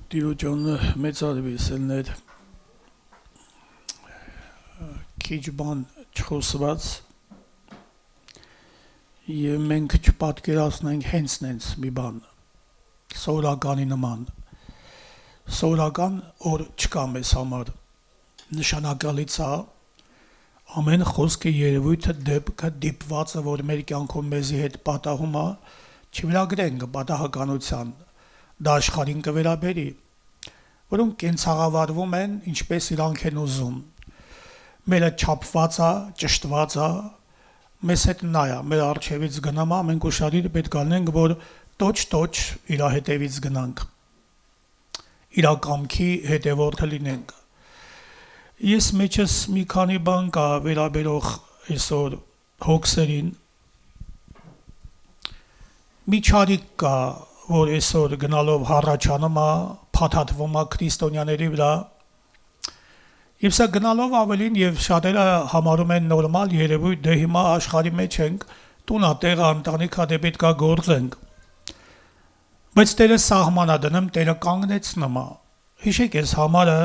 Տիրոջանը մեծարվի սելներ քիչ բան չխոսված եւ մենք չպատկերացնենք հենց նենց մի բան սովորականի նման սովորական օր չկա մեզ համար նշանակալից է ամեն խոսքը երևույթը դեպքը դիպվածը որ մեր կյանքում մեզի հետ պատահում է չվերագրենք պատահականության դա աշխարհին կվերաբերի որոնք կենցաղավարվում են ինչպես իրանք են ուզում մերը չափված է ճշտված է մեզ հետ նա է մեր արժևից գնամ է մենք ուշադիր պետք է լինենք որ տոչ իր հետևից գնանք իր կամքի հետևորդը լինենք ես մեջս մի քանի բան կա վերաբերող այսօր հոգսերին մի չարիք կա որ այսօր գնալով հառաչանում է փաթաթվում է քրիստոնյաների վրա եւ սա գնալով ավելին եւ շատերը համարում են նորմալ երևույթ դե հիմա աշխարհի մեջ ենք տունա տեղը ընտանիքա դե պետք է գործենք բայց Տերը սահմանա դնում Տերը կանգնեցնում է հիշեք այս համարը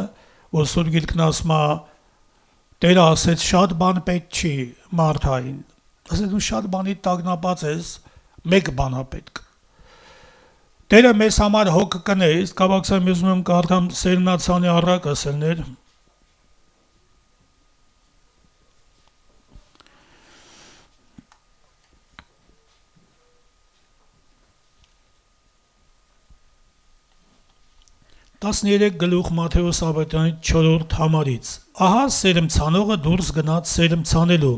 որ Սուրբ Գիրքն ասում է Տերը ասեց շատ բան պետք չի մարդային ասես դու շատ բանի տագնապած ես մեկ բան է պետք Տերը մեզ համար հոգ կնե իսկ կավակսամ ես ուզում եմ կարդամ Սերնացանի առակը սելներ Տասներեք գլուխ Մատթեոս Ավետարանի 4-րդ համարից Ահա սերմցանողը դուրս գնաց սերմցանելու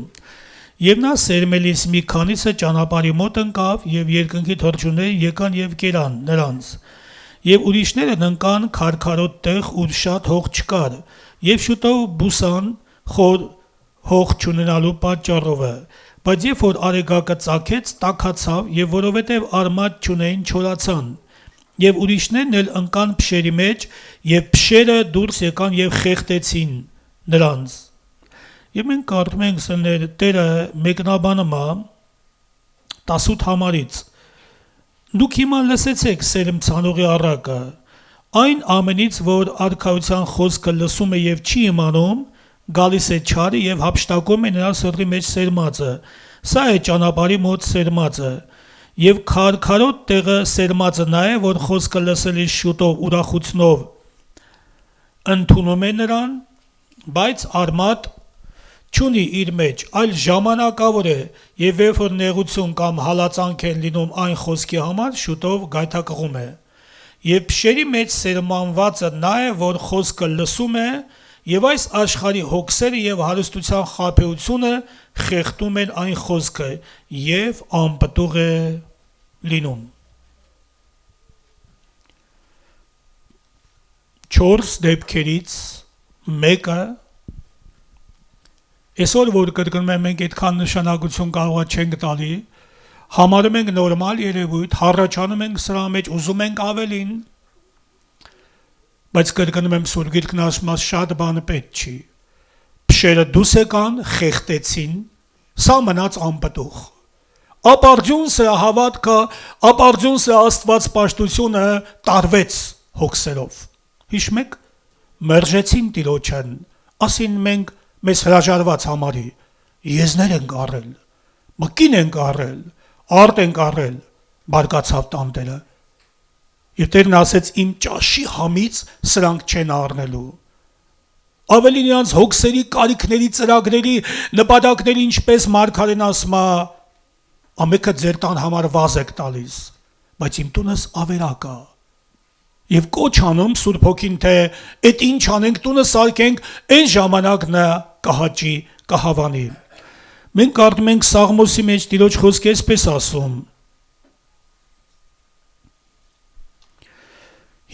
Եվ նա սերմելիս մի քանիսը ճանապարհի մոտ ընկավ եւ երկնքի թռչունները եկան եւ կերան նրանց եւ ուրիշները ընկան քարքարոտ տեղ ուր շատ հող չկար եւ շուտով բուսան խոր հող չունենալու պատճառով բայց երբ որ արեգակը ծագեց տաքացավ եւ որովհետեւ արմատ չունեին չորացան եւ ուրիշներն էլ ընկան փշերի մեջ եւ փշերը դուրս եկան եւ խեղդեցին նրանց Եվ մենք կարդում ենք սներ Տերը մեկնաբանում է 18 համարից Դուք հիմա լսեցեք սերմցանողի առակը Այն ամենից որ արքայության խոսքը լսում է եւ չի իմանում գալիս է չարը եւ հափշտակում է նրա սրտի մեջ սերմածը Սա է ճանապարհի մոտ սերմածը Եվ քարքարոտ տեղը սերմածը նա է որ խոսքը լսելիս շուտով ուրախությունով ընդունում է նրան բայց արմատ Չունի իր մեջ, այլ ժամանակավոր է եւ երբ որ նեղություն կամ հալածանք են լինում այն խոսքի համար, շուտով գայթակղում է։ Եվ փշերի մեջ սերմանվածը նա է, որ խոսքը լսում է եւ այս աշխարհի հոգսերը եւ հարստության խաբեությունը խեղդում են այն խոսքը եւ անպտուղ է լինում։ 4 դեպքերից մեկը Այսօր որ կրկնում եմ մենք այդքան նշանակություն կարող չենք տալի, համարում ենք նորմալ երևույթ, հառաչանում ենք սրա մեջ, ուզում ենք ավելին, բայց կրկնում եմ Սուրբ Գիրքն ասում է շատ բան պետք չի։ Փշերը դուրս եկան, խեղդեցին, սա մնաց անպտուղ։ Ապարդյուն սրա հավատքը, ապարդյուն սրա աստվածպաշտությունը տարվեց հոգսերով։ Հիշում եք, մերժեցին Տիրոջն, ասին մենք Մեզ հրաժարված համարի, եզներ ենք առել, մկին ենք առել, արդ ենք առել, բարկացավ տանտերը, և Տերն ասեց իմ ճաշի համից սրանք չեն առնելու, ավելին իրանց հոգսերի, կարիքների, ծրագրերի, նպատակների ինչպես մարգարեն ասում է, ամեկը ձեր տան համար վազ եք տալիս, բայց իմ տունս ավերակ է, Եվ կոչ անում Սուրբ Հոգին թե այդ ինչ անենք տունը սարքենք այն ժամանակ նա կհաճի կհավանի Մենք կարդում ենք Սաղմոսի մեջ Տիրոջ խոսքը այսպես ասում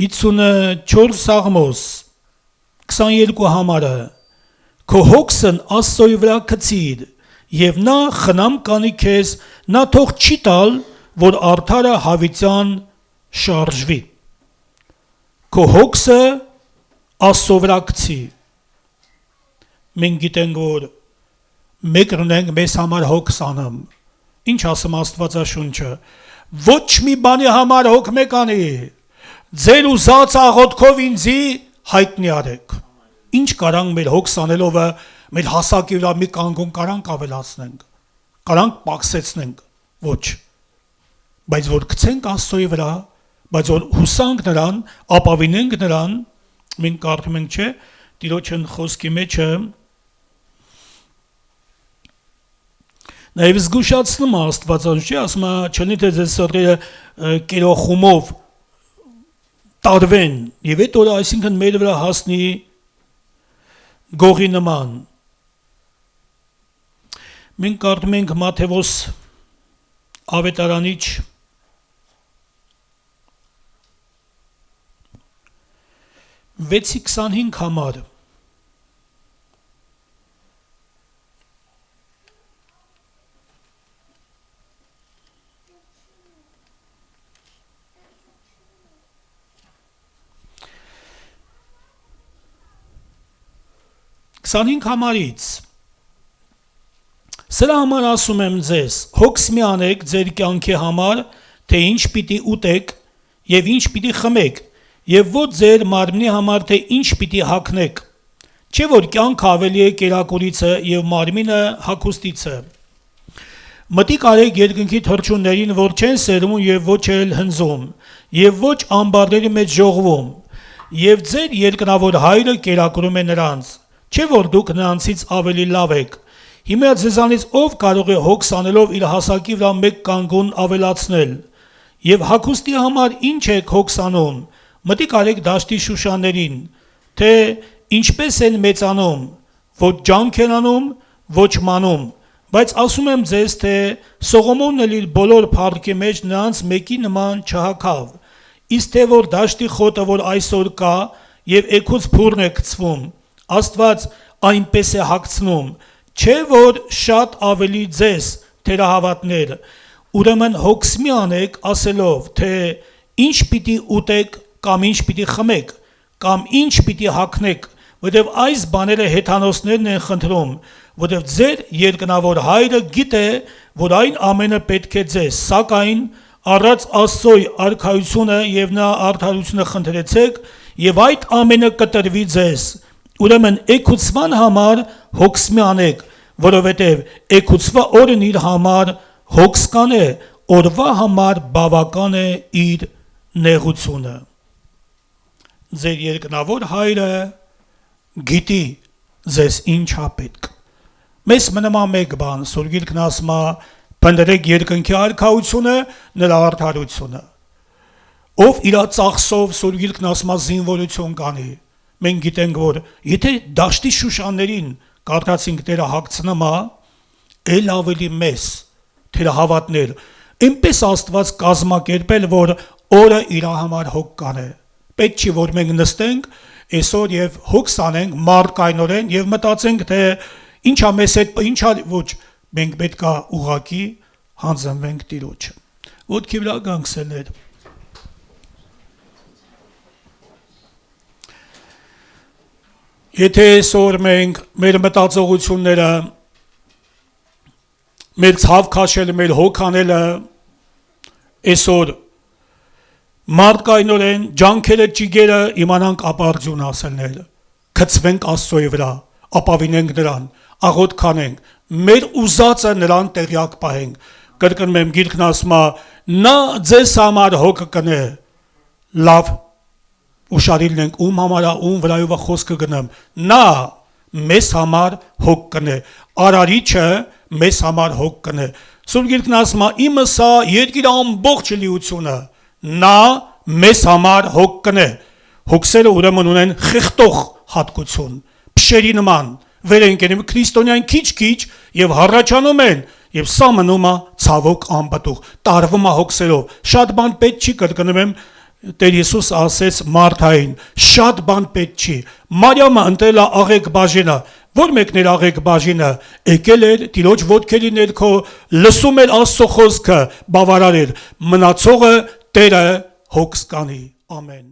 54 Սաղմոս 22 համարը Քո հոգսն Աստծոյի վրա գցիր եւ նա խնամ կանի քեզ նա թող չի տալ որ արդարը հավիտյան շարժվի Քո հոգսը Աստծո վրա գցի Մենք գիտենք որ մեկն ունենք մեզ համար հոգս անում Ինչ ասում Աստվածաշունչը Ոչ մի բանի համար հոգ մեկ անի ձեր ուզած աղոթքով ինձի հայտնի արեք։ Ինչ կարանք մեր հոգս անելով մեր հասակի վրա մի կանգուն կարանք ավելացնենք, կարանք պակսեցնենք, ոչ, բայց որ գցենք Աստծոյի վրա, բայց որ հուսանք նրան, ապավինենք նրան, մենք կարդում ենք, չէ, Տիրոջն խոսքի մեջը նաև զգուշացնում է Աստվածաշունչը, ասում է, չլինի թե ձեզ սրտերը կերոխումով տարվեն, եւ այդ օրը այսինքն մեր վրա հասնի գողի նման։ Մենք կարդում ենք Մատթեոս ավետարանիչ 6:25 համար համարից սրա համար ասում եմ ձեզ, հոգս մի անեք ձեր կյանքի համար, թե ինչ պիտի ուտեք եւ ինչ պիտի խմեք, եւ ոչ ձեր մարմնի համար, թե ինչ պիտի հագնեք, չէ որ կյանքը ավելի է կերակուրիցը եւ մարմինը հագուստիցը։ Մտիկ արեք երկնքի թռչուններին, որ չեն սերում եւ ոչ էլ հնձում, եւ ոչ ամբարների մեջ ժողվում, եւ ձեր երկնավոր հայրը կերակուրում է նրանց, չէ որ դուք նրանցից ավելի լավ եք։ Հիմա ձեզանից ով կարող է հոգս անելով իր հասակի վրա մեկ կանգուն ավելացնել, եւ հագուստի համար ինչ եք հոգս անում, մտիկ արեք դաշտի շուշաներին, թե ինչպես են մեծանում, ոչ ջանք են անում, ոչ մանում, բայց ասում եմ ձեզ, թե Սողոմոնն էլ իր բոլոր փառքի մեջ նրանց մեկի նման չհագավ, իսկ թե որ դաշտի խոտը, որ այսօր կա, եւ էգուց փուրն է գցվում, Աստված այնպես է հագցնում, չէ որ շատ ավելի ձեզ թերահավատներ, ուրեմն հոգս մի անեք ասելով, թե ինչ պիտի ուտեք կամ ինչ պիտի խմեք, կամ ինչ պիտի հագնեք, որտեվ այս բաները հեթանոսներն են խնդրում, որտեվ ձեր երկնավոր հայրը գիտե, որ այն ամենը պետք է ձեզ, սակայն առած Աստծոյ արքայությունը եւ նա արդարությունը խնդրեցեք, եւ այդ ամենը կտրվի ձեզ։ Ուրեմն էգուցվան համար հոգս մի անեք, որովհետև էգուցվա օրն իր համար հոգս կանե, օրվա համար բավական է իր նեղությունը։ Ձեր երկնավոր հայրը գիտի ձեզ ինչա պետք։ Մեզ մնում է մեկ բան, Սուրբ Գիրքն ասում է, փնտրեք երկնքի արքայությունը, նրա արդարությունը։ Ով իր ծախսով Սուրբ Գիրքն ասում է զինվորություն կանի։ Մենք գիտենք, որ եթե դաշտի շուշաններին կարդացինք Տերը հագցնում է, էլ ավելի մեծ թերահավատներ, այնպես Աստված կազմակերպել, որ օրը իր համար հոգ կանե։ Պետք չի, որ մենք նստենք այսօր եւ հոգս անենք մարդկայնորեն եւ մտածենք, թե ինչա մեզ հետ, ինչա ոչ, մենք պետքա ուղակի հանձնվենք Տիրոջը։ Ոտքի վրա գանք սերներ։ Եթե այսօր մենք մեր մտածողությունները, մեր ցավ քաշելը, մեր հոգ անելը, այսօր մարդկայնորեն ջանքերը ճիգերը իմանանք ապարդյուն ասելներ, գցվենք Աստծոյի վրա, ապավինենք նրան, աղոթք անենք, մեր ուզածը նրան տեղյակ պահենք, կրկնում եմ Գիրքն ասում է, նա ձեզ համար հոգ կնե, լավ ուշարիլն ենք, ում համար ում վրայով խոսքը գնամ, նա մեզ համար հոգ կնե, արարիչը մեզ համար հոգ կնե, Սուրբ Գիրքն ասում է, իմը սա երկիր ամբողջ լիությունը, նա մեզ համար հոգ կնե, հոգսերը ուրեմն ունեն խեղտող հատկություն, փշերի նման, վեր են կենում քրիստոնյան քիչ-քիչ եւ հառաչանում են, եւ սա մնում է ցավոք անպտուղ, տարվում է հոգսերով, շատ բան պետք չի, կրկնում եմ, Տեր Հիսուս ասեց Մարթային, շատ բան պետք չի, Մարիամը ընտրել է աղեկ բաժինը, որ մեկն էր աղեկ բաժինը, եկել էր Տիրոջ ոտքերի ներքո, լսում էր Աստծո խոսքը, բավարար էր, մնացողը Տերը հոգս կանի, ամեն։